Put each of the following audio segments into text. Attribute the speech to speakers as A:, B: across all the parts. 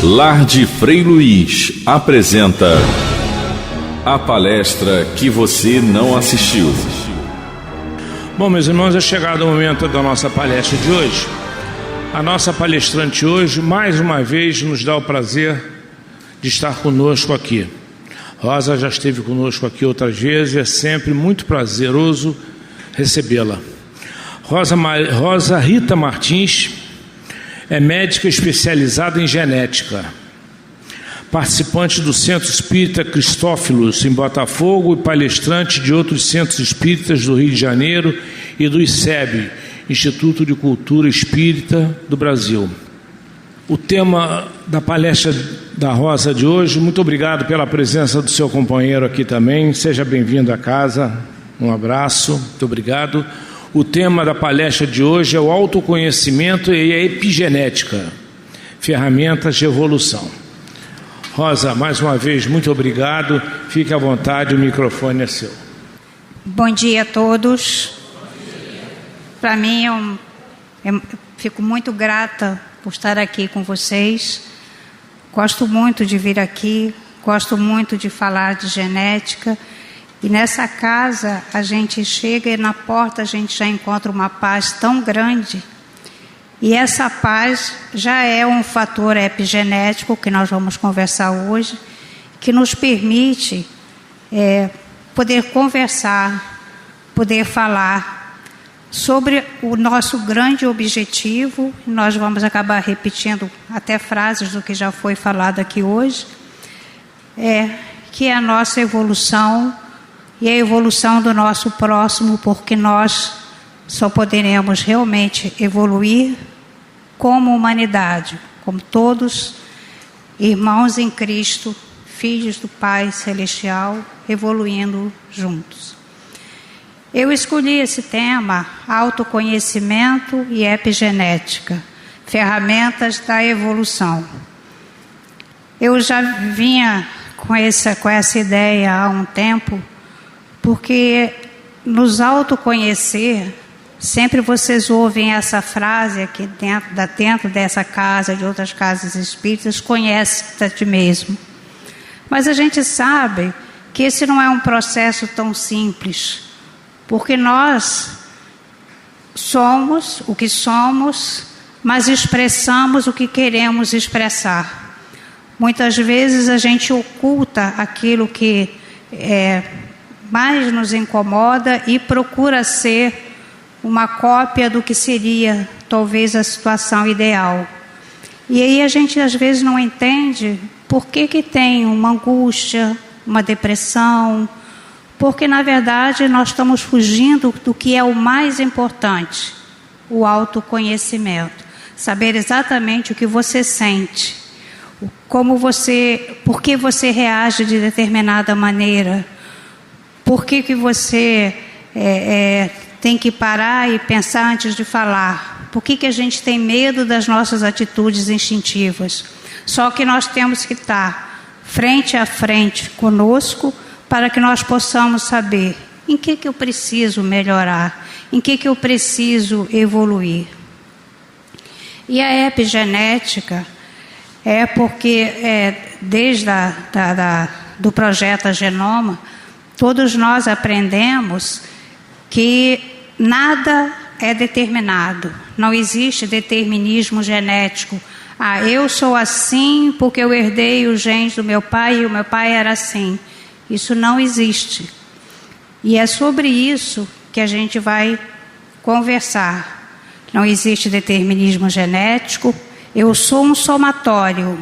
A: Lar de Frei Luiz apresenta a palestra que você não assistiu.
B: Bom, meus irmãos, é chegado o momento da nossa palestra de hoje. A nossa palestrante hoje, mais uma vez, nos dá o prazer de estar conosco aqui. Rosa já esteve conosco aqui outras vezes e é sempre muito prazeroso recebê-la. Rosa Rita Martins é médica especializada em genética, participante do Centro Espírita Cristófilos em Botafogo e palestrante de outros centros espíritas do Rio de Janeiro e do ICEB, Instituto de Cultura Espírita do Brasil. O tema da palestra da Rosa de hoje, muito obrigado pela presença do seu companheiro aqui também, seja bem-vindo à casa, um abraço, muito obrigado. O tema da palestra de hoje é o autoconhecimento e a epigenética, ferramentas de evolução. Rosa, mais uma vez, muito obrigado. Fique à vontade, o microfone é seu.
C: Bom dia a todos. Para mim, eu fico muito grata por estar aqui com vocês. Gosto muito de vir aqui, gosto muito de falar de genética. E nessa casa, a gente chega e na porta a gente já encontra uma paz tão grande. E essa paz já é um fator epigenético que nós vamos conversar hoje, que nos permite poder conversar, poder falar sobre o nosso grande objetivo. Nós vamos acabar repetindo até frases do que já foi falado aqui hoje, que é a nossa evolução e a evolução do nosso próximo, porque nós só poderemos realmente evoluir como humanidade, como todos irmãos em Cristo, filhos do Pai Celestial, evoluindo juntos. Eu escolhi esse tema, autoconhecimento e epigenética, ferramentas da evolução. Eu já vinha com essa ideia há um tempo, porque nos autoconhecer, sempre vocês ouvem essa frase aqui dentro dessa casa, de outras casas espíritas, conhece-te a ti mesmo. Mas a gente sabe que esse não é um processo tão simples, porque nós somos o que somos, mas expressamos o que queremos expressar. Muitas vezes a gente oculta aquilo que mais nos incomoda e procura ser uma cópia do que seria talvez a situação ideal. E aí a gente às vezes não entende por que tem uma angústia, uma depressão, porque na verdade nós estamos fugindo do que é o mais importante, o autoconhecimento. Saber exatamente o que você sente, por que você reage de determinada maneira, por que você tem que parar e pensar antes de falar, por que a gente tem medo das nossas atitudes instintivas. Só que nós temos que estar frente a frente conosco para que nós possamos saber em que eu preciso melhorar, em que eu preciso evoluir. E a epigenética é porque desde do projeto Genoma, todos nós aprendemos que nada é determinado, não existe determinismo genético. Eu sou assim porque eu herdei os genes do meu pai e o meu pai era assim. Isso não existe. E é sobre isso que a gente vai conversar. Não existe determinismo genético. Eu sou um somatório.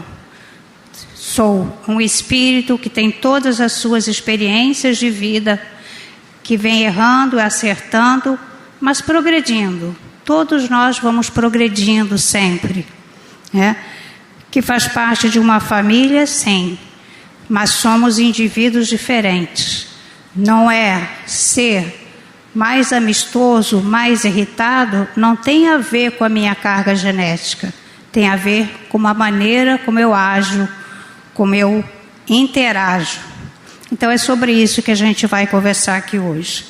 C: Sou um espírito que tem todas as suas experiências de vida, que vem errando e acertando, mas progredindo. Todos nós vamos progredindo sempre. Que faz parte de uma família, sim, mas somos indivíduos diferentes. Não é ser mais amistoso, mais irritado, não tem a ver com a minha carga genética. Tem a ver com a maneira como eu ajo, como eu interajo. Então é sobre isso que a gente vai conversar aqui hoje.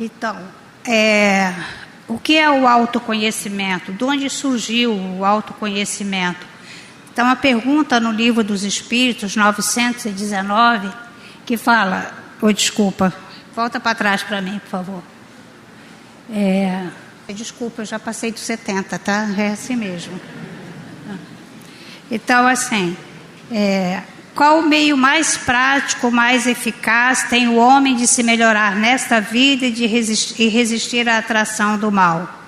C: Então, o que é o autoconhecimento? De onde surgiu o autoconhecimento? Então, a pergunta no Livro dos Espíritos, 919, que fala... desculpa, volta para trás para mim, por favor. Desculpa, eu já passei dos 70, tá? É assim mesmo. Então, assim, qual o meio mais prático, mais eficaz tem o homem de se melhorar nesta vida e de resistir à atração do mal?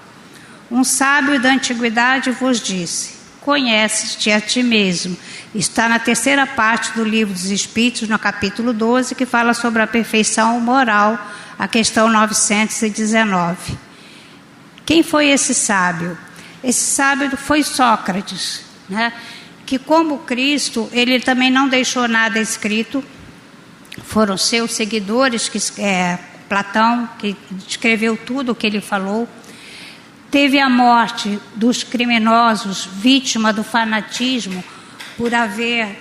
C: Um sábio da antiguidade vos disse: conhece-te a ti mesmo. Está na terceira parte do Livro dos Espíritos, no capítulo 12, que fala sobre a perfeição moral, a questão 919. Quem foi esse sábio? Esse sábio foi Sócrates, né? Que, como Cristo, ele também não deixou nada escrito. Foram seus seguidores, Platão, que escreveu tudo o que ele falou. Teve a morte dos criminosos, vítima do fanatismo, por haver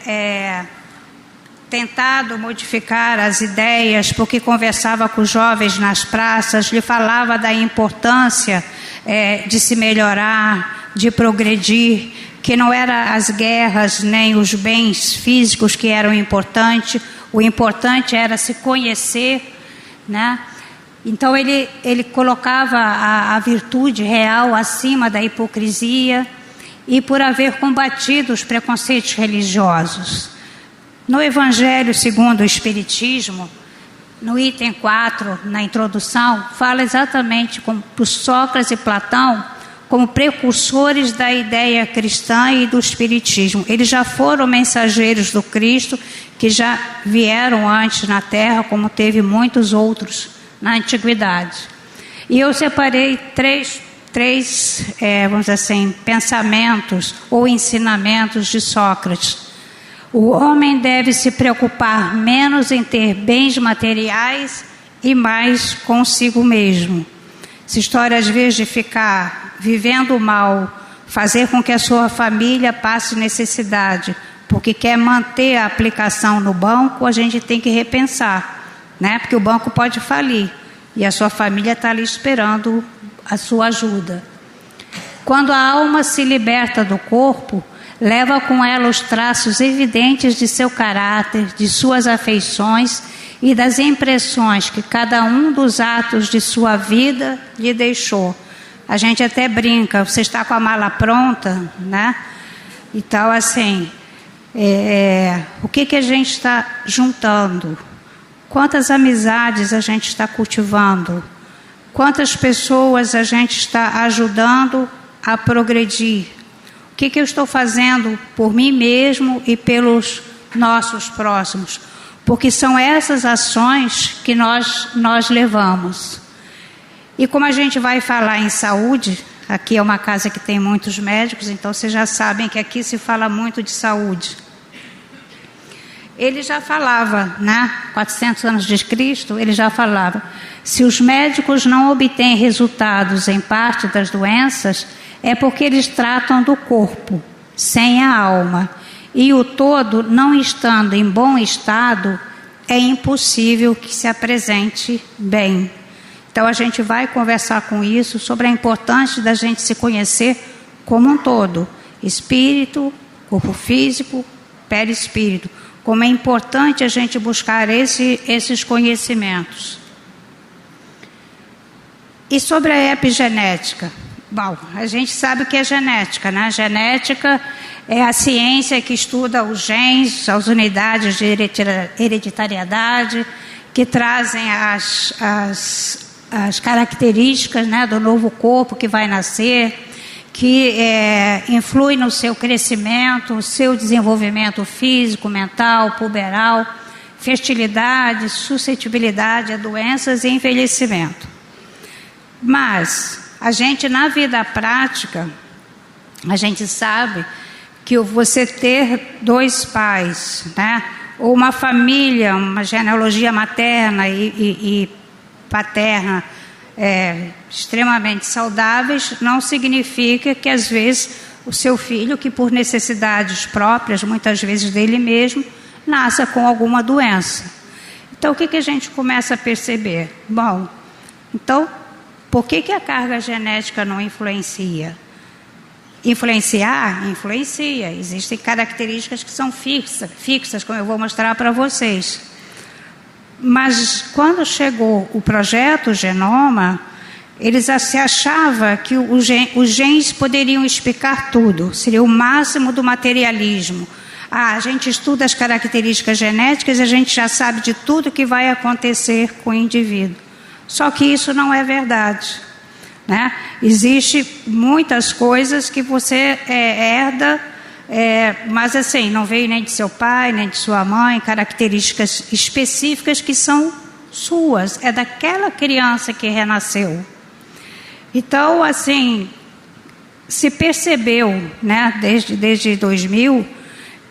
C: tentado modificar as ideias, porque conversava com os jovens nas praças, lhe falava da importância de se melhorar, de progredir, que não eram as guerras nem os bens físicos que eram importantes, o importante era se conhecer, né? Então ele colocava a virtude real acima da hipocrisia, e por haver combatido os preconceitos religiosos. No Evangelho segundo o Espiritismo, no item 4, na introdução, fala exatamente como Sócrates e Platão como precursores da ideia cristã e do Espiritismo. Eles já foram mensageiros do Cristo, que já vieram antes na Terra, como teve muitos outros na Antiguidade. E eu separei três vamos dizer assim, pensamentos ou ensinamentos de Sócrates. O homem deve se preocupar menos em ter bens materiais e mais consigo mesmo. Essa história, às vezes, de ficar vivendo mal, fazer com que a sua família passe necessidade, porque quer manter a aplicação no banco, a gente tem que repensar, né? Porque o banco pode falir e a sua família está ali esperando a sua ajuda. Quando a alma se liberta do corpo, leva com ela os traços evidentes de seu caráter, de suas afeições e das impressões que cada um dos atos de sua vida lhe deixou. A gente até brinca, você está com a mala pronta, né? Então, assim, o que a gente está juntando? Quantas amizades a gente está cultivando? Quantas pessoas a gente está ajudando a progredir? O que eu estou fazendo por mim mesmo e pelos nossos próximos? Porque são essas ações que nós levamos. E como a gente vai falar em saúde, aqui é uma casa que tem muitos médicos, então vocês já sabem que aqui se fala muito de saúde. Ele já falava, né? 400 anos de Cristo, ele já falava: se os médicos não obtêm resultados em parte das doenças, é porque eles tratam do corpo, sem a alma. E o todo, não estando em bom estado, é impossível que se apresente bem. Então a gente vai conversar com isso, sobre a importância da gente se conhecer como um todo. Espírito, corpo físico, perispírito. Como é importante a gente buscar esses conhecimentos. E sobre a epigenética? Bom, a gente sabe o que é genética, né? Genética é a ciência que estuda os genes, as unidades de hereditariedade, que trazem as características, né, do novo corpo que vai nascer, que influi no seu crescimento, seu desenvolvimento físico, mental, puberal, fertilidade, suscetibilidade a doenças e envelhecimento. Mas a gente, na vida prática, a gente sabe que você ter dois pais, né, ou uma família, uma genealogia materna e paterna extremamente saudáveis, não significa que às vezes o seu filho, que por necessidades próprias, muitas vezes dele mesmo, nasça com alguma doença. Então o que a gente começa a perceber? Bom, então Por que a carga genética não influencia? Influenciar? Influencia. Existem características que são fixas, como eu vou mostrar para vocês. Mas quando chegou o projeto Genoma, eles se achavam que os genes poderiam explicar tudo, seria o máximo do materialismo. A gente estuda as características genéticas e a gente já sabe de tudo que vai acontecer com o indivíduo. Só que isso não é verdade, né? Existem muitas coisas que você herda, mas assim, não veio nem de seu pai, nem de sua mãe, características específicas que são suas, é daquela criança que renasceu. Então, assim, se percebeu, né, desde 2000,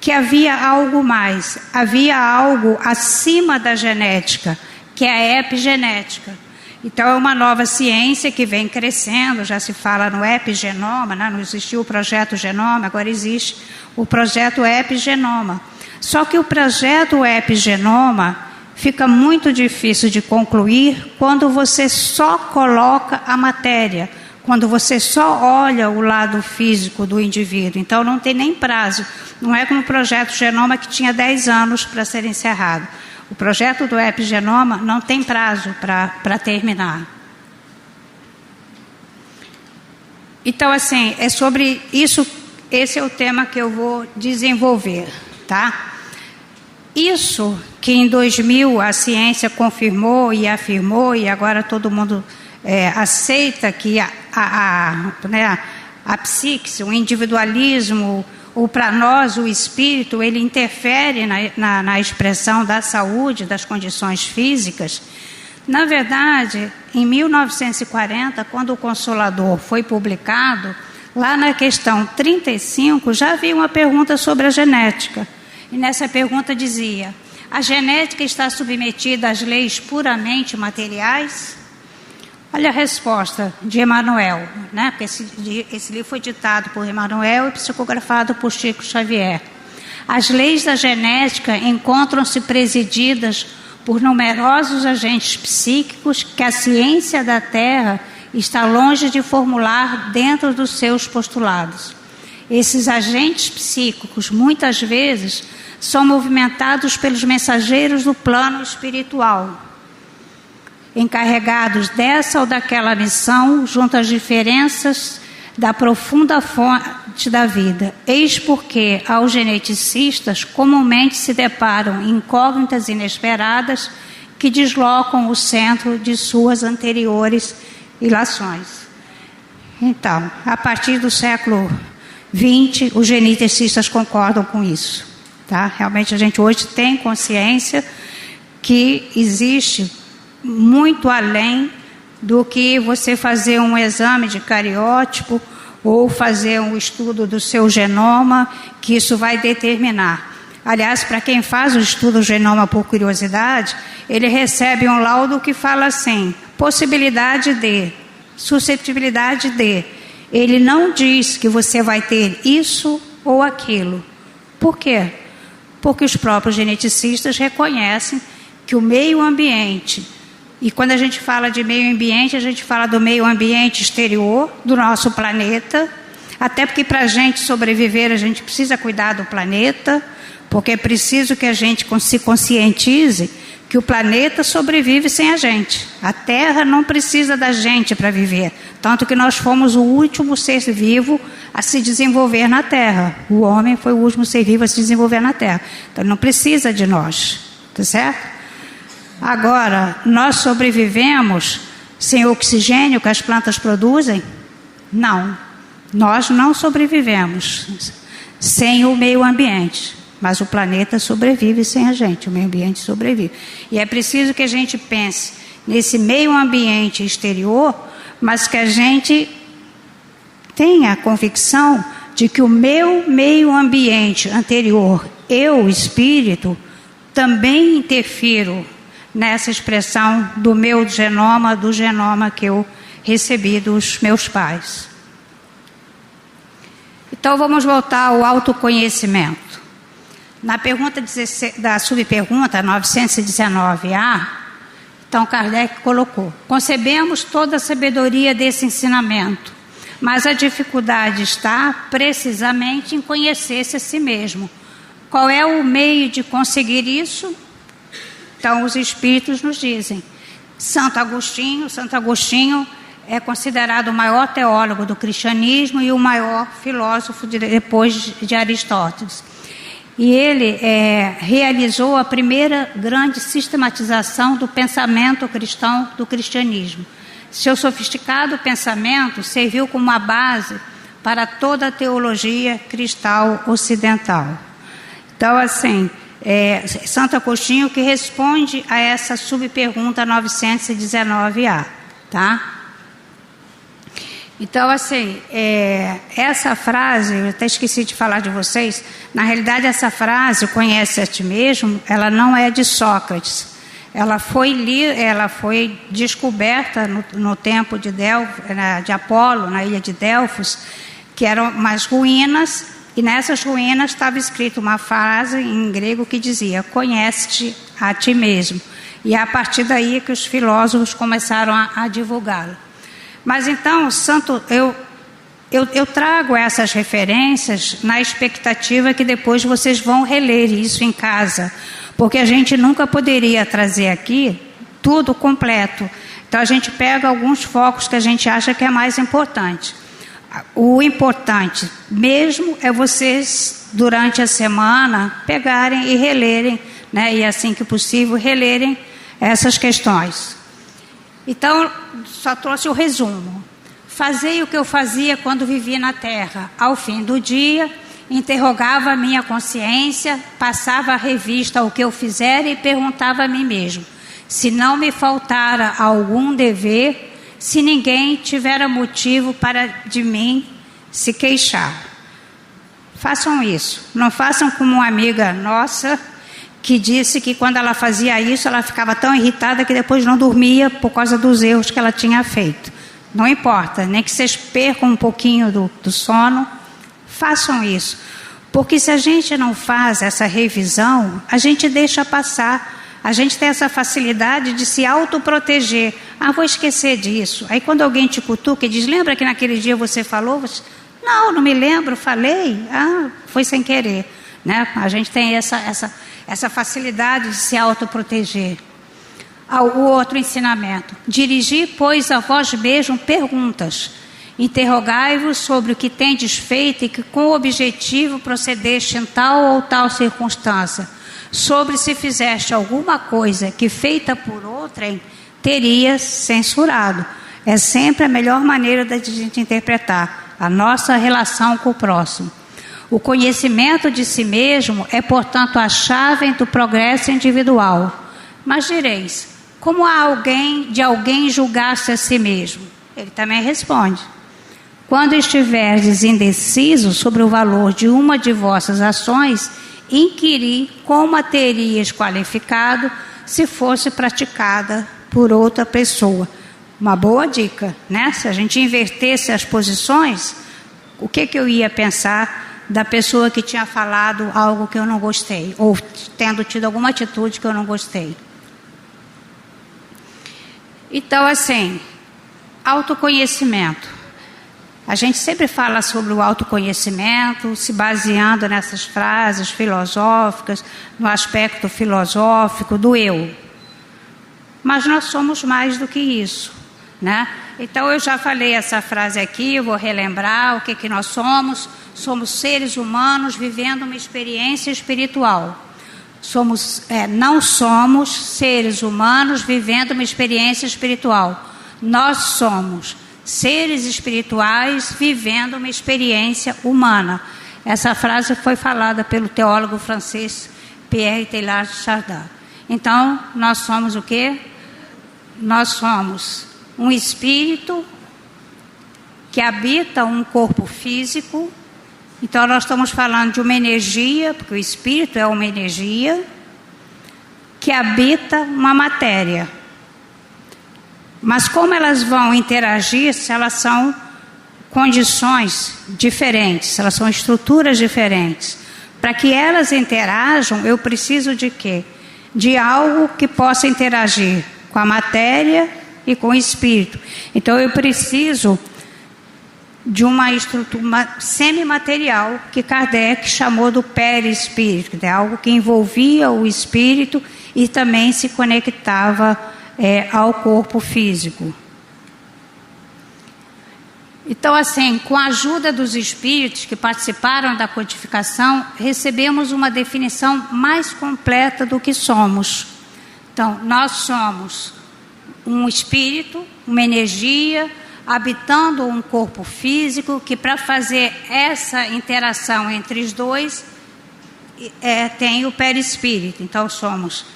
C: que havia algo mais, havia algo acima da genética, que é a epigenética. Então, é uma nova ciência que vem crescendo, já se fala no epigenoma, né? Não existiu o projeto Genoma, agora existe o projeto Epigenoma. Só que o projeto Epigenoma fica muito difícil de concluir quando você só coloca a matéria, quando você só olha o lado físico do indivíduo. Então, não tem nem prazo. Não é como o projeto Genoma, que tinha 10 anos para ser encerrado. O projeto do Epigenoma não tem prazo para terminar. Então, assim, é sobre isso, esse é o tema que eu vou desenvolver, tá? Isso que em 2000 a ciência confirmou e afirmou, e agora todo mundo aceita que a psique, o individualismo, ou para nós o espírito, ele interfere na expressão da saúde, das condições físicas. Na verdade, em 1940, quando o Consolador foi publicado, lá na questão 35 já havia uma pergunta sobre a genética. E nessa pergunta dizia: a genética está submetida às leis puramente materiais? Olha a resposta de Emmanuel, né? Porque esse livro foi ditado por Emmanuel e psicografado por Chico Xavier. As leis da genética encontram-se presididas por numerosos agentes psíquicos que a ciência da Terra está longe de formular dentro dos seus postulados. Esses agentes psíquicos, muitas vezes, são movimentados pelos mensageiros do plano espiritual, encarregados dessa ou daquela missão, junto às diferenças da profunda fonte da vida. Eis porque, aos geneticistas, comumente se deparam incógnitas inesperadas que deslocam o centro de suas anteriores ilações. Então, a partir do século XX, os geneticistas concordam com isso, tá? Realmente a gente hoje tem consciência que existe muito além do que você fazer um exame de cariótipo ou fazer um estudo do seu genoma, que isso vai determinar. Aliás, para quem faz o estudo do genoma por curiosidade, ele recebe um laudo que fala assim: possibilidade de, suscetibilidade de. Ele não diz que você vai ter isso ou aquilo. Por quê? Porque os próprios geneticistas reconhecem que o meio ambiente, e quando a gente fala de meio ambiente, a gente fala do meio ambiente exterior do nosso planeta, até porque para a gente sobreviver a gente precisa cuidar do planeta, porque é preciso que a gente se conscientize que o planeta sobrevive sem a gente. A Terra não precisa da gente para viver, tanto que nós fomos o último ser vivo a se desenvolver na Terra. O homem foi o último ser vivo a se desenvolver na Terra, então não precisa de nós, tá certo? Agora, nós sobrevivemos sem o oxigênio que as plantas produzem? Não, nós não sobrevivemos sem o meio ambiente, mas o planeta sobrevive sem a gente, o meio ambiente sobrevive. E é preciso que a gente pense nesse meio ambiente exterior, mas que a gente tenha a convicção de que o meu meio ambiente anterior, eu, espírito, também interfiro nessa expressão do meu genoma, do genoma que eu recebi dos meus pais. Então vamos voltar ao autoconhecimento. Na pergunta 16, da subpergunta 919A, Então Kardec colocou: concebemos toda a sabedoria desse ensinamento, mas a dificuldade está precisamente em conhecer-se a si mesmo. Qual é o meio de conseguir isso? Então os Espíritos nos dizem. Santo Agostinho é considerado o maior teólogo do cristianismo e o maior filósofo depois de Aristóteles. E ele realizou a primeira grande sistematização do pensamento cristão do cristianismo. Seu sofisticado pensamento serviu como uma base para toda a teologia cristã ocidental. Então, assim, Santo Agostinho que responde a essa subpergunta 919A, tá? Então, assim, essa frase, eu até esqueci de falar de vocês, na realidade essa frase, conhece a ti mesmo, ela não é de Sócrates. Ela foi descoberta no tempo de Apolo, na ilha de Delfos, que eram umas ruínas, e nessas ruínas estava escrita uma frase em grego que dizia: conhece-te a ti mesmo. E é a partir daí que os filósofos começaram a divulgá-la. Mas então, eu trago essas referências na expectativa que depois vocês vão reler isso em casa, porque a gente nunca poderia trazer aqui tudo completo. Então a gente pega alguns focos que a gente acha que é mais importante. O importante mesmo é vocês, durante a semana, pegarem e relerem, né, e assim que possível, relerem essas questões. Então, só trouxe o resumo. Fazei o que eu fazia quando vivia na terra. Ao fim do dia, interrogava a minha consciência, passava a revista ao que eu fizera e perguntava a mim mesmo: se não me faltara algum dever, se ninguém tivera motivo para de mim se queixar. Façam isso. Não façam como uma amiga nossa que disse que quando ela fazia isso, ela ficava tão irritada que depois não dormia por causa dos erros que ela tinha feito. Não importa, nem que vocês percam um pouquinho do sono, façam isso. Porque se a gente não faz essa revisão, a gente deixa passar. A gente tem essa facilidade de se autoproteger. Vou esquecer disso. Aí quando alguém te cutuca e diz: lembra que naquele dia você falou? Você, não me lembro, falei. Foi sem querer. Né? A gente tem essa facilidade de se autoproteger. O outro ensinamento: dirigi, pois, a vós mesmo perguntas. Interrogai-vos sobre o que tendes feito e que com o objetivo procedeste em tal ou tal circunstância. Sobre se fizeste alguma coisa que feita por outrem, terias censurado. É sempre a melhor maneira de a gente interpretar a nossa relação com o próximo. O conhecimento de si mesmo é, portanto, a chave do progresso individual. Mas direis: como alguém julgar-se a si mesmo? Ele também responde: quando estiverdes indeciso sobre o valor de uma de vossas ações, inquiri como a terias qualificado se fosse praticada por outra pessoa. Uma boa dica, né? Se a gente invertesse as posições, o que eu ia pensar da pessoa que tinha falado algo que eu não gostei, ou tendo tido alguma atitude que eu não gostei. Então, assim, autoconhecimento. A gente sempre fala sobre o autoconhecimento, se baseando nessas frases filosóficas, no aspecto filosófico do eu. Mas nós somos mais do que isso, né? Então eu já falei essa frase aqui, eu vou relembrar o que nós somos. Somos seres humanos vivendo uma experiência espiritual. Não somos seres humanos vivendo uma experiência espiritual. Nós somos seres espirituais vivendo uma experiência humana. Essa frase foi falada pelo teólogo francês Pierre Teilhard de Chardin. Então, nós somos o quê? Nós somos um espírito que habita um corpo físico. Então, nós estamos falando de uma energia, porque o espírito é uma energia que habita uma matéria. Mas como elas vão interagir se elas são condições diferentes, elas são estruturas diferentes? Para que elas interajam, eu preciso de quê? De algo que possa interagir com a matéria e com o espírito. Então eu preciso de uma estrutura semimaterial que Kardec chamou do perispírito, é algo que envolvia o espírito e também se conectava ao corpo físico. Então, assim, com a ajuda dos espíritos que participaram da codificação, recebemos uma definição mais completa do que somos. Então, nós somos um espírito, uma energia, habitando um corpo físico, que para fazer essa interação entre os dois, tem o perispírito. Então, somos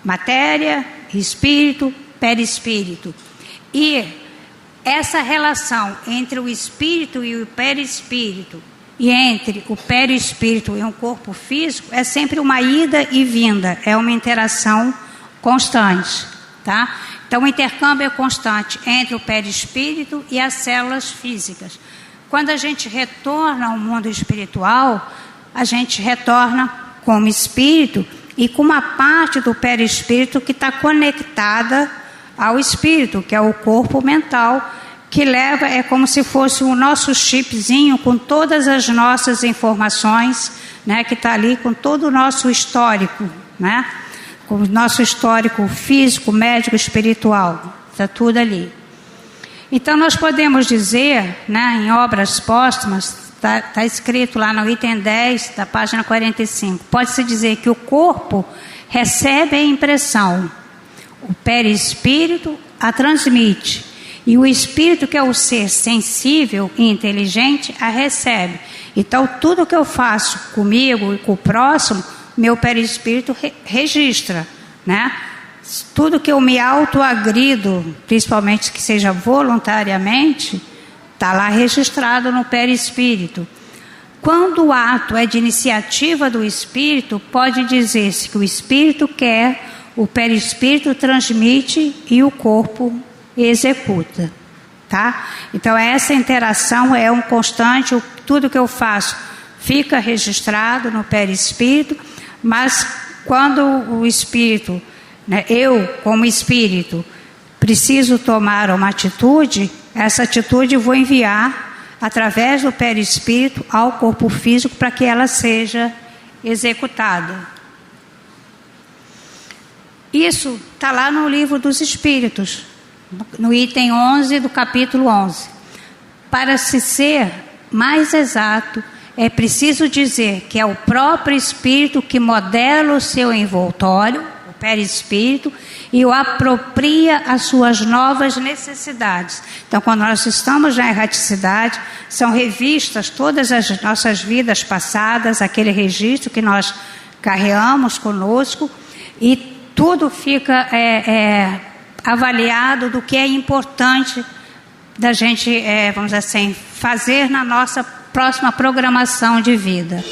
C: matéria, espírito, perispírito. E essa relação entre o espírito e o perispírito, e entre o perispírito e um corpo físico, é sempre uma ida e vinda, é uma interação constante, tá? Então o intercâmbio é constante entre o perispírito e as células físicas. Quando a gente retorna ao mundo espiritual, a gente retorna como espírito e com uma parte do perispírito que está conectada ao espírito, que é o corpo mental, que leva, é como se fosse o nosso chipzinho com todas as nossas informações, né, que está ali com todo o nosso histórico, né, com o nosso histórico físico, médico, espiritual, está tudo ali. Então nós podemos dizer, né, em obras póstumas, está escrito lá no item 10 da página 45, pode-se dizer que o corpo recebe a impressão, o perispírito a transmite, e o espírito, que é o ser sensível e inteligente, a recebe. Então tudo que eu faço comigo e com o próximo, meu perispírito registra, né? Tudo que eu me autoagrido, principalmente que seja voluntariamente, está lá registrado no perispírito. Quando o ato é de iniciativa do espírito, pode dizer-se que o espírito quer, o perispírito transmite e o corpo executa, tá? Então essa interação é um constante, tudo que eu faço fica registrado no perispírito, mas quando o espírito, né, eu como espírito, preciso tomar uma atitude, essa atitude eu vou enviar através do perispírito ao corpo físico para que ela seja executada. Isso está lá no livro dos Espíritos, no item 11 do capítulo 11. Para se ser mais exato, é preciso dizer que é o próprio espírito que modela o seu envoltório, o perispírito, e o apropria às suas novas necessidades. Então, quando nós estamos na erraticidade, são revistas todas as nossas vidas passadas, aquele registro que nós carregamos conosco, e tudo fica avaliado do que é importante da gente, vamos dizer assim, fazer na nossa próxima programação de vida.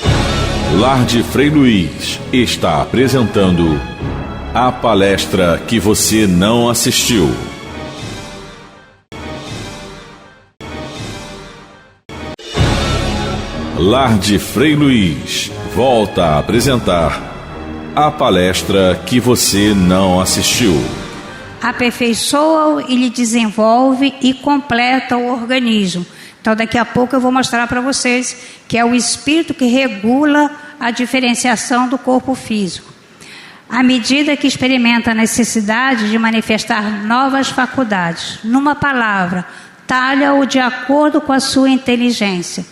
A: Lar de Frei Luiz está apresentando a palestra que você não assistiu. Lar de Frei Luiz volta a apresentar a palestra que você não assistiu.
C: Aperfeiçoa-o e lhe desenvolve e completa o organismo. Então daqui a pouco eu vou mostrar para vocês que é o espírito que regula a diferenciação do corpo físico. À medida que experimenta a necessidade de manifestar novas faculdades, numa palavra, talha-o de acordo com a sua inteligência.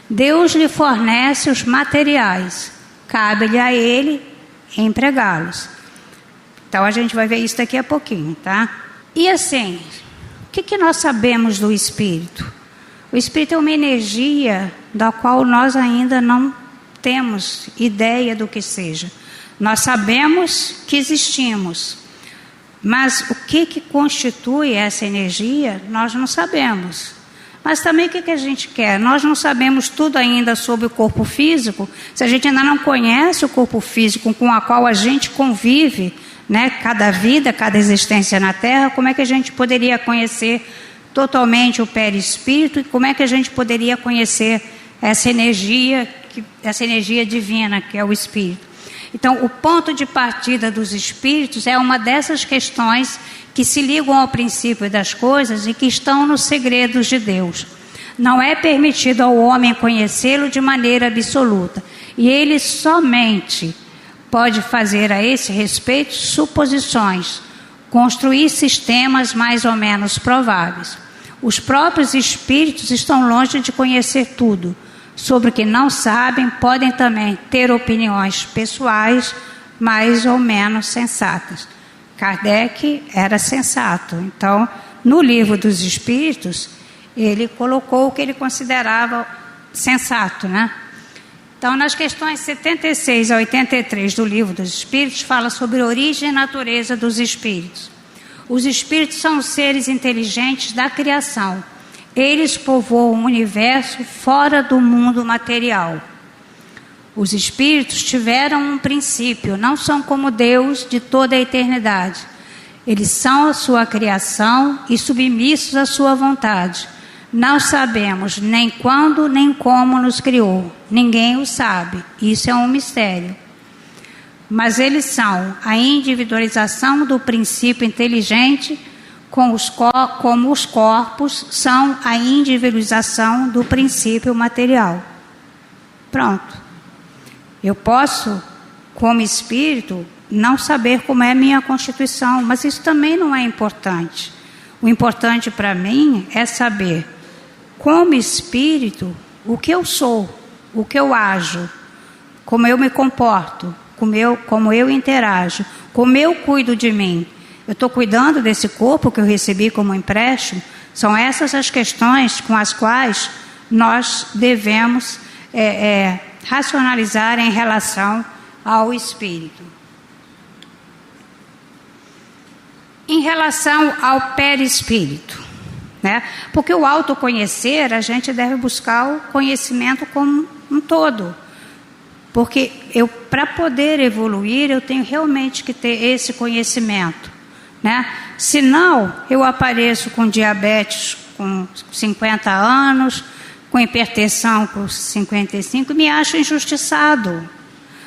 C: Deus lhe fornece os materiais, cabe-lhe a ele empregá-los. Então a gente vai ver isso daqui a pouquinho, tá? E assim, o que nós sabemos do espírito? O espírito é uma energia da qual nós ainda não temos ideia do que seja. Nós sabemos que existimos, mas o que constitui essa energia, nós não sabemos. Mas também o que a gente quer? Nós não sabemos tudo ainda sobre o corpo físico. Se a gente ainda não conhece o corpo físico com o qual a gente convive, né, cada vida, cada existência na Terra, como é que a gente poderia conhecer totalmente o perispírito e como é que a gente poderia conhecer essa energia divina que é o espírito? Então, o ponto de partida dos espíritos é uma dessas questões que se ligam ao princípio das coisas e que estão nos segredos de Deus. Não é permitido ao homem conhecê-lo de maneira absoluta, e ele somente pode fazer a esse respeito suposições, construir sistemas mais ou menos prováveis. Os próprios espíritos estão longe de conhecer tudo. Sobre o que não sabem, podem também ter opiniões pessoais mais ou menos sensatas. Kardec era sensato. Então, no Livro dos Espíritos, ele colocou o que ele considerava sensato, né? Então, nas questões 76 a 83 do Livro dos Espíritos, fala sobre a origem e natureza dos espíritos. Os espíritos são os seres inteligentes da criação. Eles povoam o universo fora do mundo material. Os espíritos tiveram um princípio, não são como Deus de toda a eternidade. Eles são a sua criação e submissos à sua vontade. Não sabemos nem quando nem como nos criou. Ninguém o sabe. Isso é um mistério. Mas eles são a individualização do princípio inteligente, como os corpos são a individualização do princípio material. Pronto. Eu posso, como espírito, não saber como é a minha constituição, mas isso também não é importante. O importante para mim é saber, como espírito, o que eu sou, o que eu ajo, como eu me comporto, como eu interajo, como eu cuido de mim. Eu estou cuidando desse corpo que eu recebi como empréstimo. São essas as questões com as quais nós devemos racionalizar em relação ao espírito. Em relação ao perispírito, né? Porque o autoconhecer, a gente deve buscar o conhecimento como um todo. Porque para poder evoluir, eu tenho realmente que ter esse conhecimento, né? Senão, eu apareço com diabetes com 50 anos, com hipertensão com 55 e me acho injustiçado.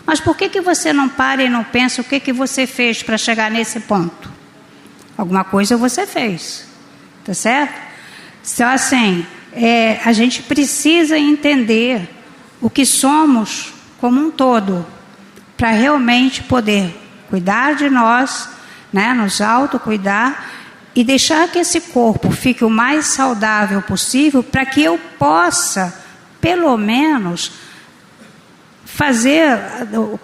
C: Mas por que você não para e não pensa o que você fez para chegar nesse ponto? Alguma coisa você fez, tá certo? Então, assim, a gente precisa entender o que somos como um todo, para realmente poder cuidar de nós, né, nos autocuidar e deixar que esse corpo fique o mais saudável possível, para que eu possa, pelo menos,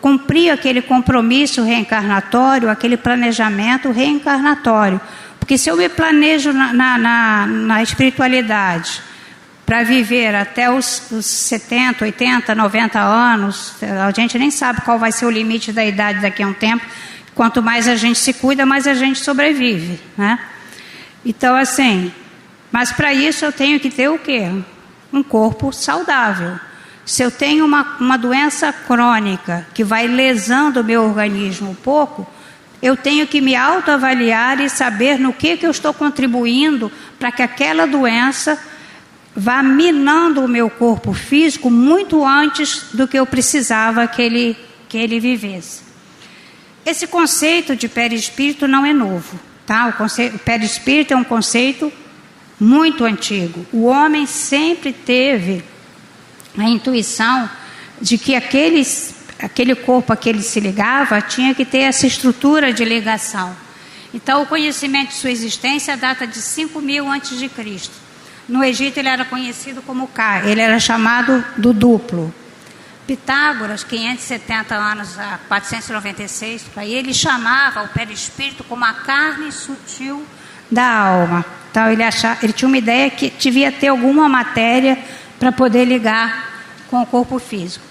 C: cumprir aquele compromisso reencarnatório, aquele planejamento reencarnatório. Porque se eu me planejo na espiritualidade para viver até os 70, 80, 90 anos, a gente nem sabe qual vai ser o limite da idade daqui a um tempo. Quanto mais a gente se cuida, mais a gente sobrevive, né? Então, assim, mas para isso eu tenho que ter o quê? Um corpo saudável. Se eu tenho uma doença crônica que vai lesando o meu organismo um pouco, eu tenho que me autoavaliar e saber no que eu estou contribuindo para que aquela doença vá minando o meu corpo físico muito antes do que eu precisava que ele vivesse. Esse conceito de perispírito não é novo, tá? O perispírito é um conceito muito antigo. O homem sempre teve a intuição de que aquele corpo a que ele se ligava tinha que ter essa estrutura de ligação. Então, o conhecimento de sua existência data de 5.000 a.C. No Egito ele era conhecido como Ka, ele era chamado do duplo. Pitágoras, 570 anos a 496, para ele chamava o perispírito como a carne sutil da alma. Então ele tinha uma ideia que devia ter alguma matéria para poder ligar com o corpo físico.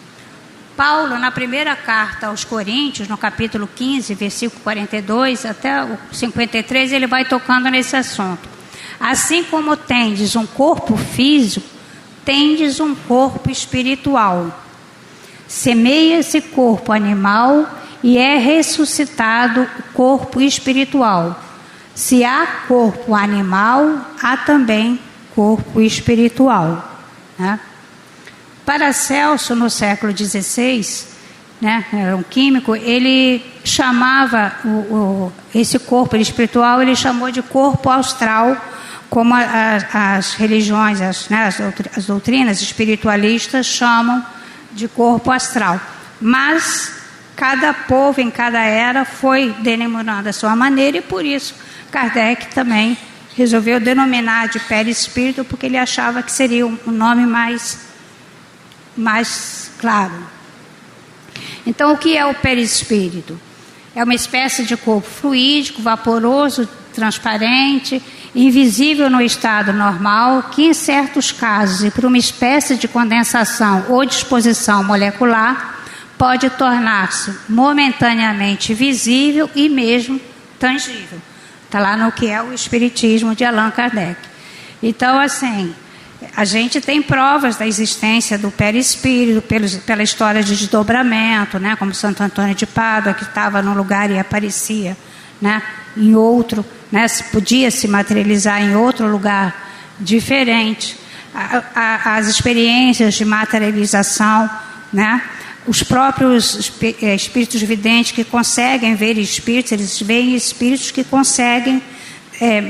C: Paulo, na primeira carta aos Coríntios, no capítulo 15, versículo 42 até o 53, ele vai tocando nesse assunto. Assim como tendes um corpo físico, tendes um corpo espiritual. Semeia esse corpo animal e é ressuscitado o corpo espiritual. Se há corpo animal, há também corpo espiritual, né? Paracelso, no século XVI, né, era um químico, ele chamava esse corpo espiritual, ele chamou de corpo astral, como as religiões, as doutrinas espiritualistas chamam de corpo astral. Mas cada povo, em cada era, foi denominando a sua maneira, e por isso Kardec também resolveu denominar de perispírito, porque ele achava que seria um nome mais claro. Então, o que é o perispírito? É uma espécie de corpo fluídico, vaporoso, transparente, invisível no estado normal, que em certos casos, e por uma espécie de condensação ou disposição molecular, pode tornar-se momentaneamente visível e mesmo tangível. Está lá no que é o Espiritismo de Allan Kardec. Então, assim, a gente tem provas da existência do perispírito pela história de desdobramento, né? Como Santo Antônio de Pádua, que estava num lugar e aparecia, né, em outro, né? Podia se materializar em outro lugar diferente. As experiências de materialização, né? Os próprios espíritos videntes que conseguem ver espíritos, eles veem espíritos que conseguem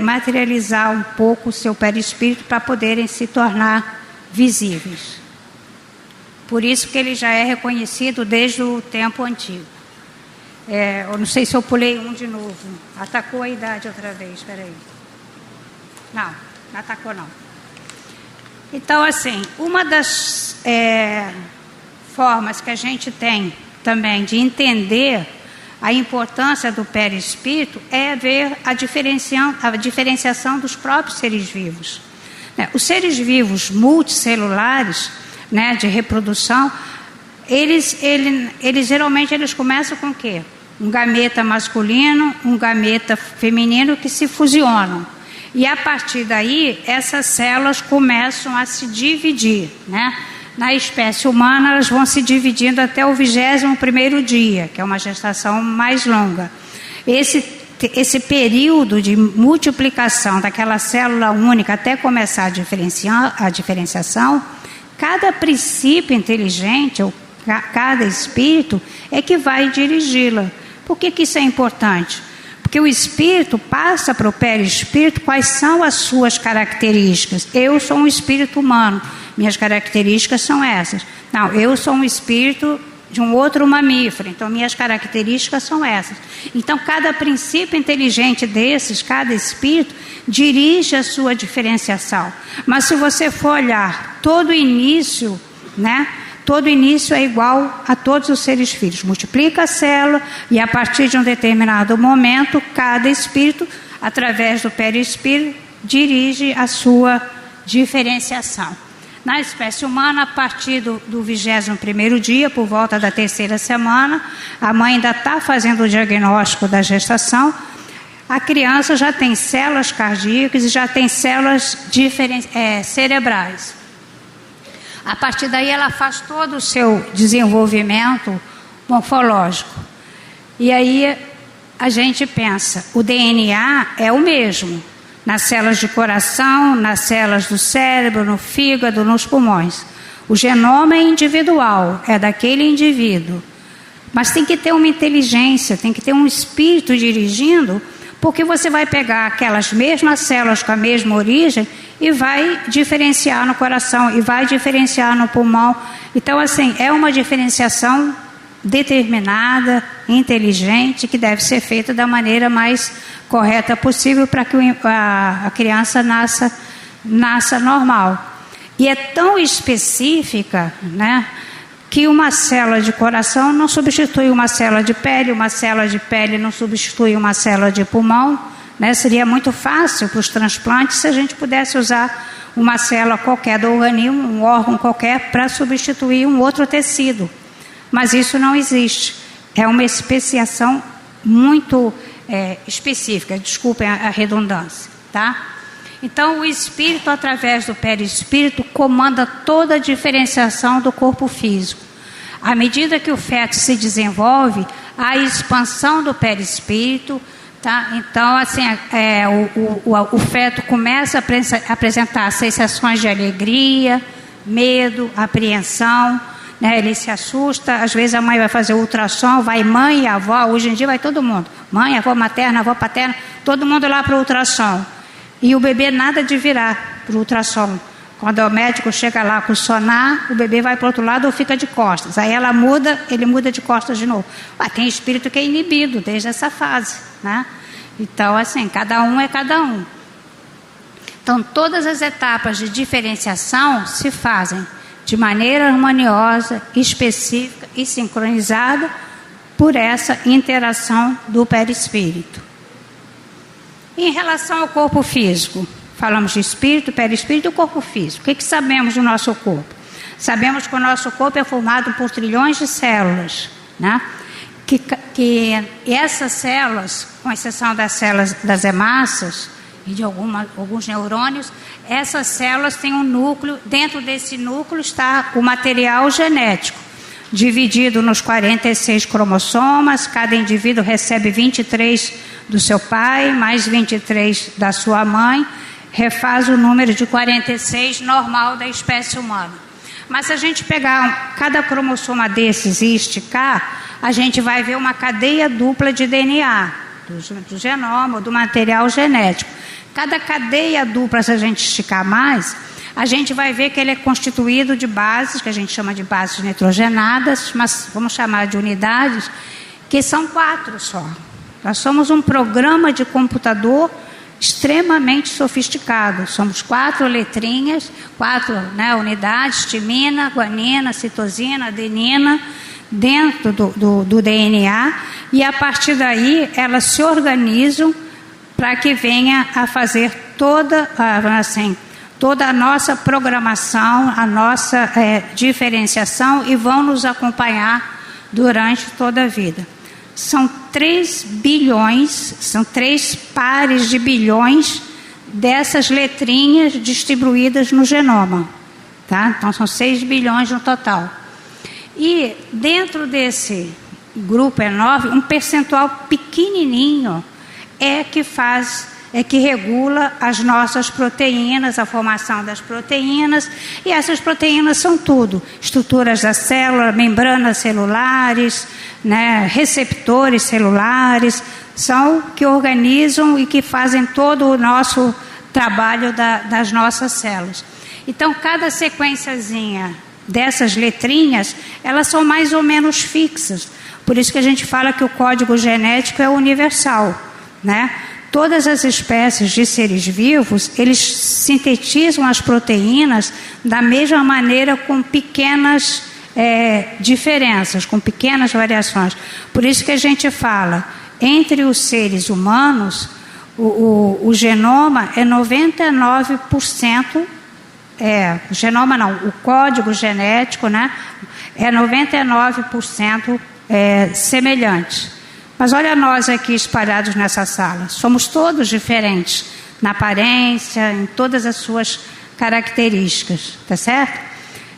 C: materializar um pouco o seu perispírito para poderem se tornar visíveis. Por isso que ele já é reconhecido desde o tempo antigo. Eu não sei se eu pulei um de novo. Atacou a idade outra vez, espera aí. Não atacou não. Então, assim, uma das formas que a gente tem também de entender a importância do perispírito é ver a diferenciação dos próprios seres vivos. Os seres vivos multicelulares, né, de reprodução, eles geralmente começam com o quê? Um gameta masculino, um gameta feminino que se fusionam. E a partir daí, essas células começam a se dividir, né? Na espécie humana, elas vão se dividindo até o 21º dia, que é uma gestação mais longa. Esse período de multiplicação daquela célula única até começar a diferenciação, cada princípio inteligente, ou cada espírito, é que vai dirigi-la. Por que isso é importante? Porque o espírito passa para o perispírito quais são as suas características. Eu sou um espírito humano, minhas características são essas. Não, eu sou um espírito de um outro mamífero, então minhas características são essas. Então, cada princípio inteligente desses, cada espírito, dirige a sua diferenciação. Mas se você for olhar todo o início, né? Todo início é igual a todos os seres vivos. Multiplica a célula e a partir de um determinado momento, cada espírito, através do perispírito, dirige a sua diferenciação. Na espécie humana, a partir do 21º dia, por volta da 3ª semana, a mãe ainda está fazendo o diagnóstico da gestação, a criança já tem células cardíacas e já tem células cerebrais. A partir daí ela faz todo o seu desenvolvimento morfológico. E aí a gente pensa, o DNA é o mesmo, nas células de coração, nas células do cérebro, no fígado, nos pulmões. O genoma é individual, é daquele indivíduo. Mas tem que ter uma inteligência, tem que ter um espírito dirigindo, porque você vai pegar aquelas mesmas células com a mesma origem e vai diferenciar no coração, e vai diferenciar no pulmão. Então, assim, é uma diferenciação determinada, inteligente, que deve ser feita da maneira mais correta possível para que a criança nasça normal. E é tão específica, né, que uma célula de coração não substitui uma célula de pele não substitui uma célula de pulmão, né? Seria muito fácil para os transplantes se a gente pudesse usar uma célula qualquer do organismo, um órgão qualquer, para substituir um outro tecido. Mas isso não existe. É uma especiação muito específica, desculpem a redundância, tá? Então, o espírito, através do perispírito, comanda toda a diferenciação do corpo físico. À medida que o feto se desenvolve, há a expansão do perispírito, tá? Então, assim, o feto começa a apresentar sensações de alegria, medo, apreensão, né? Ele se assusta, às vezes a mãe vai fazer ultrassom, vai mãe e avó, hoje em dia vai todo mundo, mãe, avó materna, avó paterna, todo mundo lá para o ultrassom. E o bebê nada de virar para o ultrassom. Quando o médico chega lá com o sonar, o bebê vai para o outro lado ou fica de costas. Aí ela muda, ele muda de costas de novo. Tem espírito que é inibido desde essa fase, né? Então, assim, cada um é cada um. Então, todas as etapas de diferenciação se fazem de maneira harmoniosa, específica e sincronizada por essa interação do perispírito. Em relação ao corpo físico, falamos de espírito, perispírito e corpo físico. O que sabemos do nosso corpo? Sabemos que o nosso corpo é formado por trilhões de células, né? Que essas células, com exceção das células das hemácias e de alguns neurônios, essas células têm um núcleo, dentro desse núcleo está o material genético, dividido nos 46 cromossomas, cada indivíduo recebe 23 do seu pai, mais 23 da sua mãe, refaz o número de 46 normal da espécie humana. Mas se a gente pegar cada cromossoma desses e esticar, a gente vai ver uma cadeia dupla de DNA, do genoma, do material genético. Cada cadeia dupla, se a gente esticar mais, a gente vai ver que ele é constituído de bases, que a gente chama de bases nitrogenadas, mas vamos chamar de unidades, que são 4 só. Nós somos um programa de computador extremamente sofisticado. Somos 4 letrinhas, 4 unidades, timina, guanina, citosina, adenina, dentro do DNA, e a partir daí elas se organizam para que venha a fazer toda a nossa programação, a nossa diferenciação, e vão nos acompanhar durante toda a vida. São 3 bilhões, são 3 pares de bilhões dessas letrinhas distribuídas no genoma, tá? Então são 6 bilhões no total. E dentro desse grupo enorme, um percentual pequenininho é que regula as nossas proteínas, a formação das proteínas, e essas proteínas são tudo: estruturas da célula, membranas celulares, né, receptores celulares, são que organizam e que fazem todo o nosso trabalho das nossas células. Então, cada sequenciazinha dessas letrinhas, elas são mais ou menos fixas. Por isso que a gente fala que o código genético é universal, né? Todas as espécies de seres vivos, eles sintetizam as proteínas da mesma maneira, com pequenas diferenças, com pequenas variações. Por isso que a gente fala, entre os seres humanos, o genoma é 99%, o genoma não, o código genético, né, é 99% semelhante. Mas olha nós aqui espalhados nessa sala, somos todos diferentes na aparência, em todas as suas características, tá certo?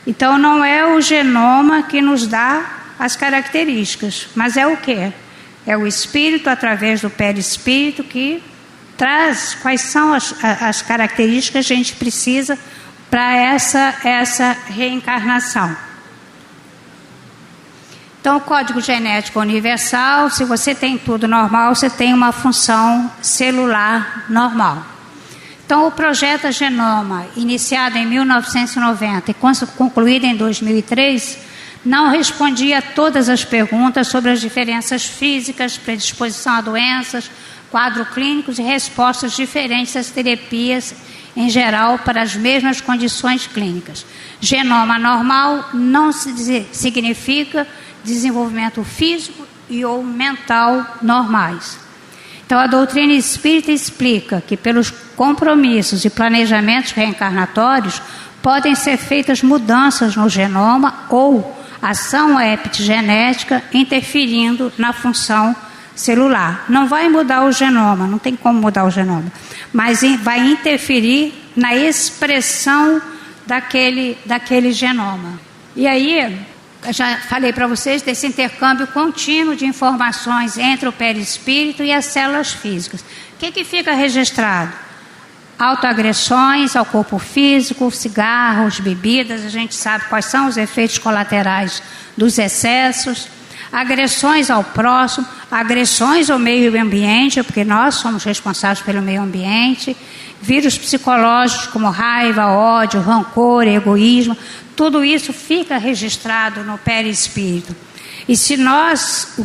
C: Então não é o genoma que nos dá as características, mas é o quê? É o espírito, através do perispírito, que traz quais são as características que a gente precisa para essa reencarnação. Então, o código genético universal, se você tem tudo normal, você tem uma função celular normal. Então, o projeto Genoma, iniciado em 1990 e concluído em 2003, não respondia a todas as perguntas sobre as diferenças físicas, predisposição a doenças, quadros clínicos e respostas diferentes às terapias em geral para as mesmas condições clínicas. Genoma normal não significa desenvolvimento físico e ou mental normais. Então, a doutrina espírita explica que pelos compromissos e planejamentos reencarnatórios podem ser feitas mudanças no genoma ou ação epigenética interferindo na função celular. Não vai mudar o genoma, não tem como mudar o genoma, mas vai interferir na expressão daquele genoma. E aí, eu já falei para vocês desse intercâmbio contínuo de informações entre o perispírito e as células físicas. O que fica registrado? Autoagressões ao corpo físico, cigarros, bebidas, a gente sabe quais são os efeitos colaterais dos excessos. Agressões ao próximo, agressões ao meio ambiente, porque nós somos responsáveis pelo meio ambiente. Vírus psicológicos como raiva, ódio, rancor, egoísmo, tudo isso fica registrado no perispírito. E se nós,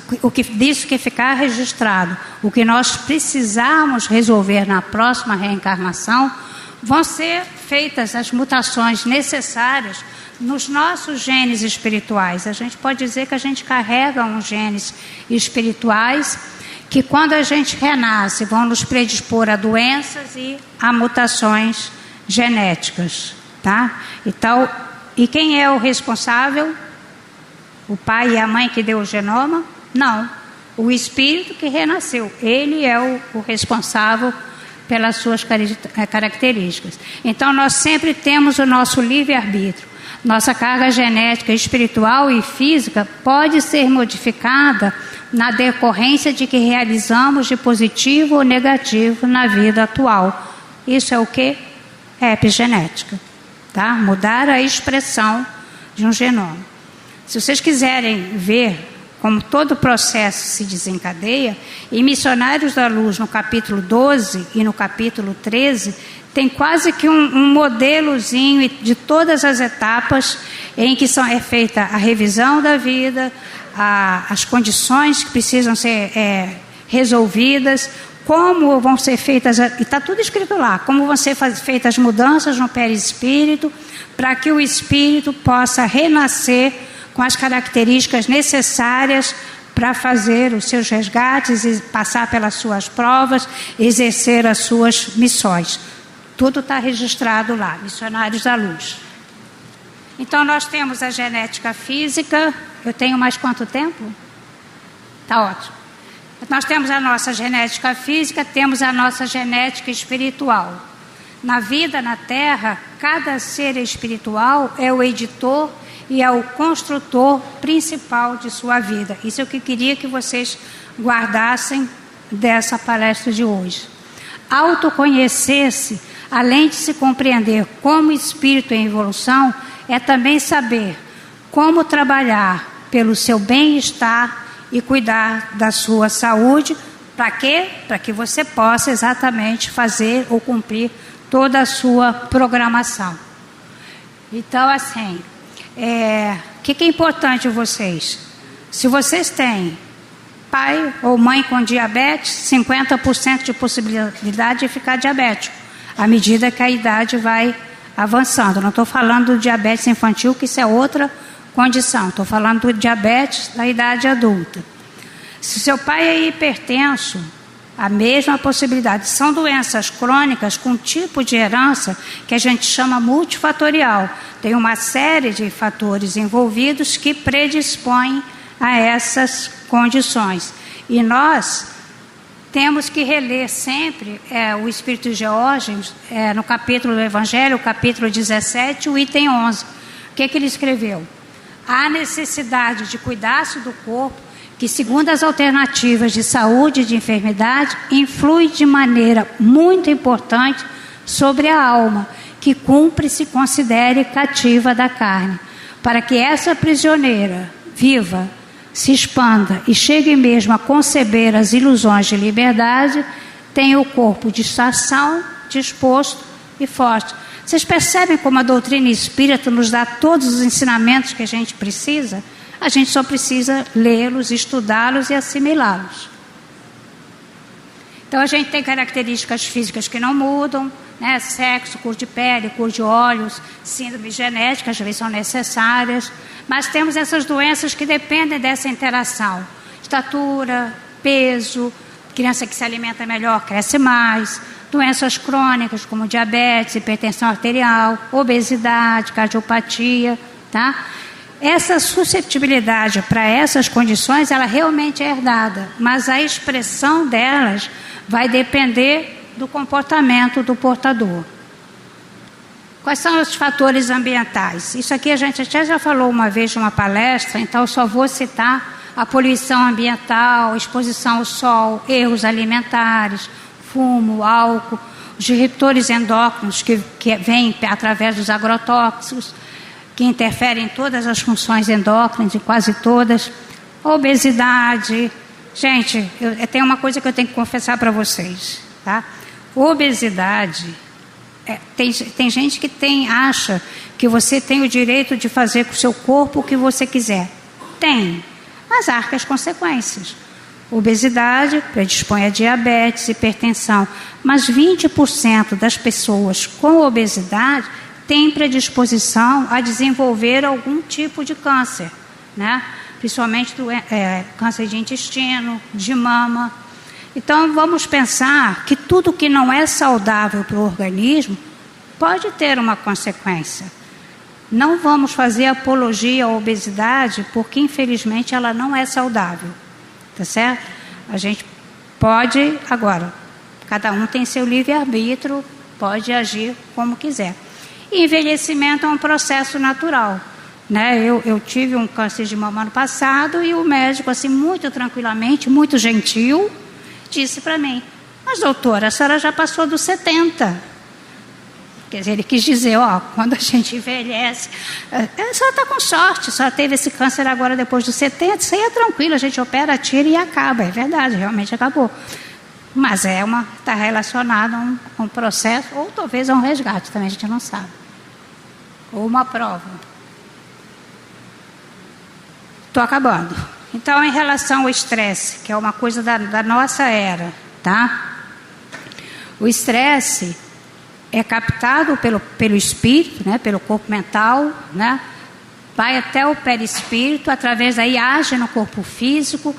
C: disso que ficar registrado, o que nós precisarmos resolver na próxima reencarnação, vão ser feitas as mutações necessárias nos nossos genes espirituais. A gente pode dizer que a gente carrega uns genes espirituais que, quando a gente renasce, vão nos predispor a doenças e a mutações genéticas, tá? Então, e quem é o responsável? O pai e a mãe que deu o genoma? Não. O espírito que renasceu. Ele é o responsável pelas suas características. Então, nós sempre temos o nosso livre-arbítrio. Nossa carga genética espiritual e física pode ser modificada na decorrência de que realizamos de positivo ou negativo na vida atual. Isso é o que? É epigenética. Tá? Mudar a expressão de um genoma. Se vocês quiserem ver como todo o processo se desencadeia, em Missionários da Luz, no capítulo 12 e no capítulo 13, tem quase que um modelozinho de todas as etapas em que é feita a revisão da vida, as condições que precisam ser resolvidas, como vão ser feitas, e está tudo escrito lá, como vão ser feitas as mudanças no perispírito, para que o espírito possa renascer com as características necessárias para fazer os seus resgates e passar pelas suas provas, exercer as suas missões. Tudo está registrado lá, Missionários da Luz. Então, nós temos a genética física. Eu tenho mais quanto tempo? Está ótimo. Nós temos a nossa genética física, temos a nossa genética espiritual. Na vida, na Terra, cada ser espiritual é o editor e é o construtor principal de sua vida. Isso é o que eu queria que vocês guardassem dessa palestra de hoje. Autoconhecer-se, além de se compreender como espírito em evolução, é também saber como trabalhar pelo seu bem-estar e cuidar da sua saúde. Para quê? Para que você possa exatamente fazer ou cumprir toda a sua programação. Então, assim, o que é importante a vocês? Se vocês têm pai ou mãe com diabetes, 50% de possibilidade de ficar diabético, à medida que a idade vai avançando. Não estou falando do diabetes infantil, que isso é outra condição. Estou falando do diabetes da idade adulta. Se seu pai é hipertenso, a mesma possibilidade. São doenças crônicas com tipo de herança que a gente chama multifatorial. Tem uma série de fatores envolvidos que predispõem a essas condições. E nós temos que reler sempre o Espírito de Geórgios, no capítulo do Evangelho, capítulo 17, o item 11. O que ele escreveu? Há necessidade de cuidar-se do corpo, que, segundo as alternativas de saúde e de enfermidade, influi de maneira muito importante sobre a alma, que cumpre se considere cativa da carne, para que essa prisioneira viva, se expanda e chegue mesmo a conceber as ilusões de liberdade, tenha o corpo de estação, disposto e forte. Vocês percebem como a doutrina espírita nos dá todos os ensinamentos que a gente precisa? A gente só precisa lê-los, estudá-los e assimilá-los. Então, a gente tem características físicas que não mudam, né? Sexo, cor de pele, cor de olhos, síndromes genéticas, às vezes são necessárias, mas temos essas doenças que dependem dessa interação. Estatura, peso, criança que se alimenta melhor cresce mais, doenças crônicas como diabetes, hipertensão arterial, obesidade, cardiopatia, tá? Essa suscetibilidade para essas condições, ela realmente é herdada, mas a expressão delas vai depender do comportamento do portador. Quais são os fatores ambientais? Isso aqui a gente até já falou uma vez numa palestra, então eu só vou citar a poluição ambiental, exposição ao sol, erros alimentares, fumo, álcool, disruptores endócrinos que vêm através dos agrotóxicos, que interferem em todas as funções endócrinas, em quase todas. Obesidade. Gente, eu tenho uma coisa que eu tenho que confessar para vocês, tá? Obesidade, tem gente que acha que você tem o direito de fazer com o seu corpo o que você quiser. Tem, mas arca as consequências. Obesidade predispõe a diabetes, hipertensão, mas 20% das pessoas com obesidade têm predisposição a desenvolver algum tipo de câncer, né? Principalmente câncer de intestino, de mama. Então, vamos pensar que tudo que não é saudável para o organismo pode ter uma consequência. Não vamos fazer apologia à obesidade, porque, infelizmente, ela não é saudável. Tá certo? A gente pode, agora, cada um tem seu livre-arbítrio, pode agir como quiser. E envelhecimento é um processo natural. Né? Eu tive um câncer de mama ano passado e o médico, assim, muito tranquilamente, muito gentil, disse para mim: mas doutora, a senhora já passou dos 70. Quer dizer, ele quis dizer, quando a gente envelhece, a senhora está com sorte, a senhora teve esse câncer agora depois dos 70, isso aí é tranquilo, a gente opera, tira e acaba. É verdade, realmente acabou. Mas está relacionado a um processo, ou talvez a um resgate, também a gente não sabe. Ou uma prova. Estou acabando. Então, em relação ao estresse, que é uma coisa da nossa era, tá? O estresse é captado pelo espírito, né? Pelo corpo mental, né? Vai até o perispírito, através daí age no corpo físico,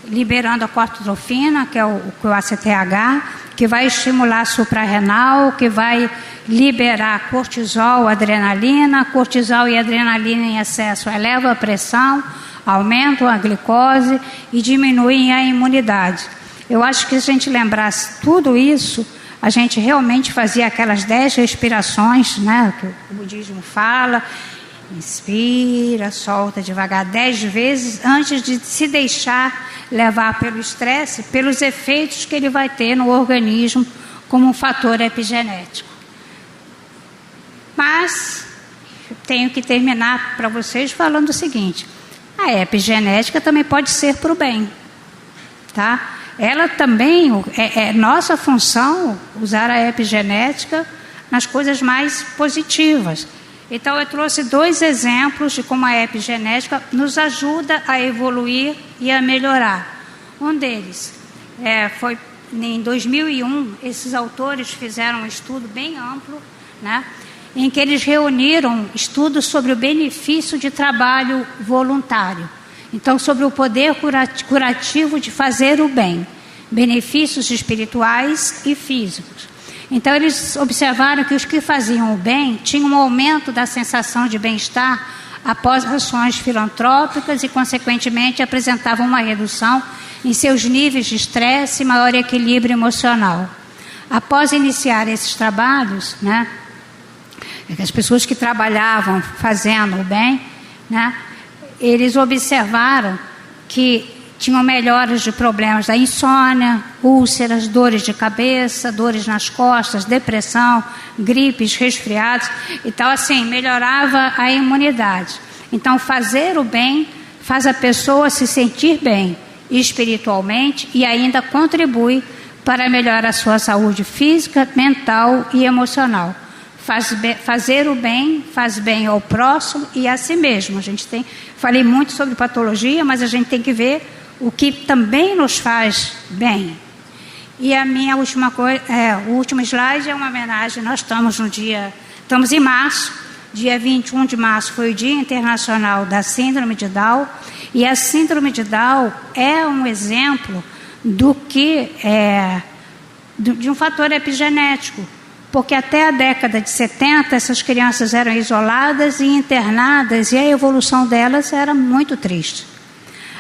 C: liberando a cortisofina, que é o ACTH, que vai estimular a suprarrenal, que vai liberar cortisol, adrenalina. Cortisol e adrenalina em excesso eleva a pressão, aumentam a glicose e diminuem a imunidade. Eu acho que se a gente lembrasse tudo isso, a gente realmente fazia aquelas 10 respirações, né, que o budismo fala. Inspira, solta devagar 10 vezes antes de se deixar levar pelo estresse, pelos efeitos que ele vai ter no organismo como um fator epigenético. Mas tenho que terminar para vocês falando o seguinte: a epigenética também pode ser para o bem, tá? Ela também é nossa função usar a epigenética nas coisas mais positivas. Então, eu trouxe 2 exemplos de como a epigenética nos ajuda a evoluir e a melhorar. Um deles foi em 2001, esses autores fizeram um estudo bem amplo, né, em que eles reuniram estudos sobre o benefício de trabalho voluntário. Então, sobre o poder curativo de fazer o bem, benefícios espirituais e físicos. Então, eles observaram que os que faziam o bem tinham um aumento da sensação de bem-estar após ações filantrópicas e, consequentemente, apresentavam uma redução em seus níveis de estresse e maior equilíbrio emocional. Após iniciar esses trabalhos, né, as pessoas que trabalhavam fazendo o bem, né, eles observaram que tinham melhoras de problemas da insônia, úlceras, dores de cabeça, dores nas costas, depressão, gripes, resfriados. Então, assim, melhorava a imunidade. Então, fazer o bem faz a pessoa se sentir bem espiritualmente e ainda contribui para melhorar a sua saúde física, mental e emocional. Fazer o bem faz bem ao próximo e a si mesmo. Falei muito sobre patologia, mas a gente tem que ver o que também nos faz bem. E a minha última coisa, o último slide é uma homenagem. Nós estamos em março, dia 21 de março foi o Dia Internacional da Síndrome de Down, e a Síndrome de Down é um exemplo de um fator epigenético, porque até a década de 70 essas crianças eram isoladas e internadas e a evolução delas era muito triste.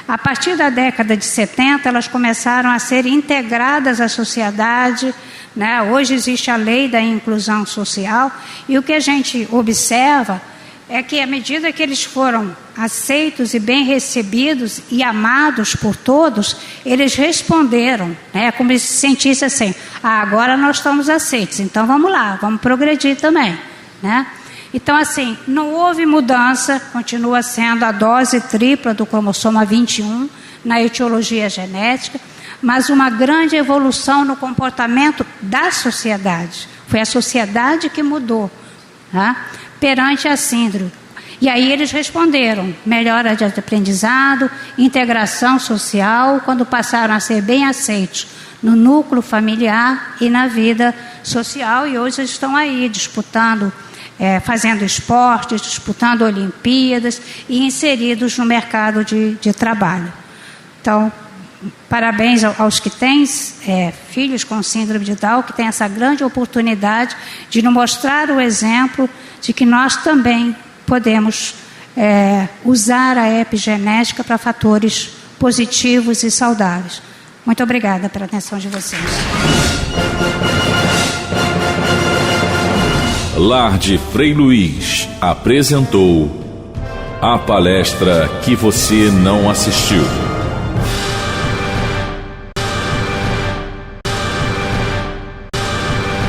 C: A partir da década de 70, elas começaram a ser integradas à sociedade, né? Hoje existe a lei da inclusão social, e o que a gente observa é que à medida que eles foram aceitos e bem recebidos e amados por todos, eles responderam, né, como se sentissem assim, agora nós estamos aceitos, então vamos lá, vamos progredir também, né? Então, assim, não houve mudança, continua sendo a dose tripla do cromossoma 21 na etiologia genética, mas uma grande evolução no comportamento da sociedade. Foi a sociedade que mudou, né, perante a síndrome. E aí eles responderam, melhora de aprendizado, integração social, quando passaram a ser bem aceitos no núcleo familiar e na vida social, e hoje estão aí disputando, fazendo esportes, disputando Olimpíadas e inseridos no mercado de trabalho. Então, parabéns aos que têm filhos com síndrome de Down, que têm essa grande oportunidade de nos mostrar o exemplo de que nós também podemos usar a epigenética para fatores positivos e saudáveis. Muito obrigada pela atenção de vocês.
A: Lar de Frei Luiz apresentou a palestra que você não assistiu.